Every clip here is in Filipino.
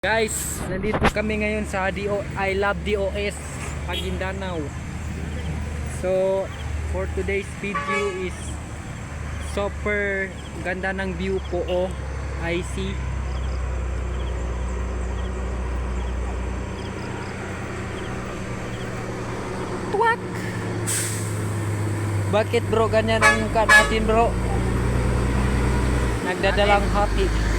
Guys, nandito kami ngayon sa I Love DOS Maguindanao. So, for today's video is super ganda ng view po, oh. I see. Tuwak! Bakit bro ganyan ang mukha natin, bro? Nagdadalang hati.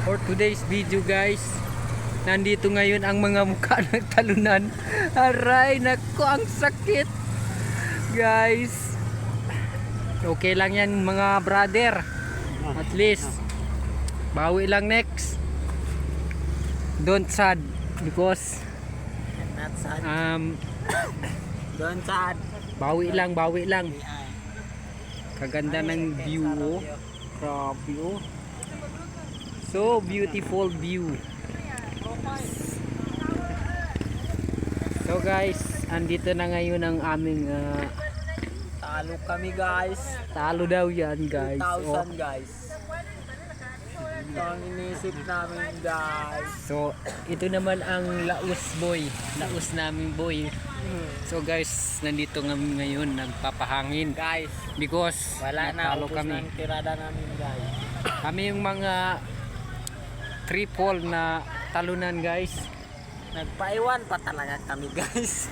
For today's video guys, nandito ngayon ang mga mukha ng talunan. Aray, nako, ang sakit guys. Okay lang yan mga brother. At least bawi lang next. Don't sad because Not sad. Don't sad. bawi lang. Kaganda ng view, oh. Grabe, oh. So beautiful view. So guys, andito na ngayon ang aming Talo kami guys. talo daw yan guys. 2,000 guys. Ito ang inisip namin guys. So ito naman ang laos boy. Laos naming boy. So guys, nandito kami ngayon nagpapahangin Guys, because wala na. natalo Ubus kami. ng tirada namin guys. Kami yung mga triple na talunan guys. Nagpaiwan pa talaga kami guys.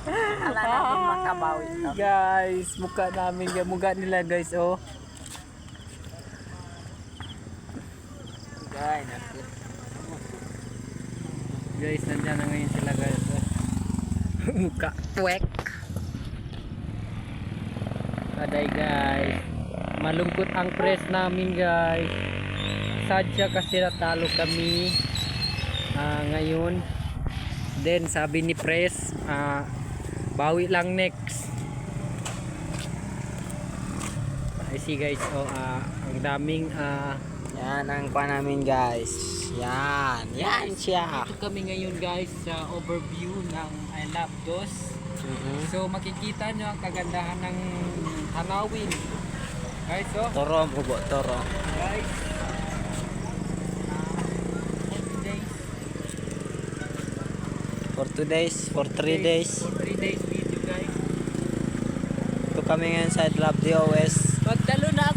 Wala na kung makabawi kami. Guys, mukha namin, mukha nila guys, oh. Guys, naku. Guys, nandiyan na ngayon sila guys. Mukha twek. Aday guys. Malungkot ang press namin guys. Sadya kasi natalo kami ngayon. Then sabi ni press, bawi lang next. I see guys, oh, ang daming Yan ang pa namin guys. Yan. Yan siya. dito kami ngayon guys sa overview ng I Love DOS. So makikita nyo ang kagandahan ng tanawin. Guys, oh. Toro mo po, toro. Guys. For 2 days, for 3 days. For 3 days video guys. Ito kami ngayon sa Love DOS. Magtalo na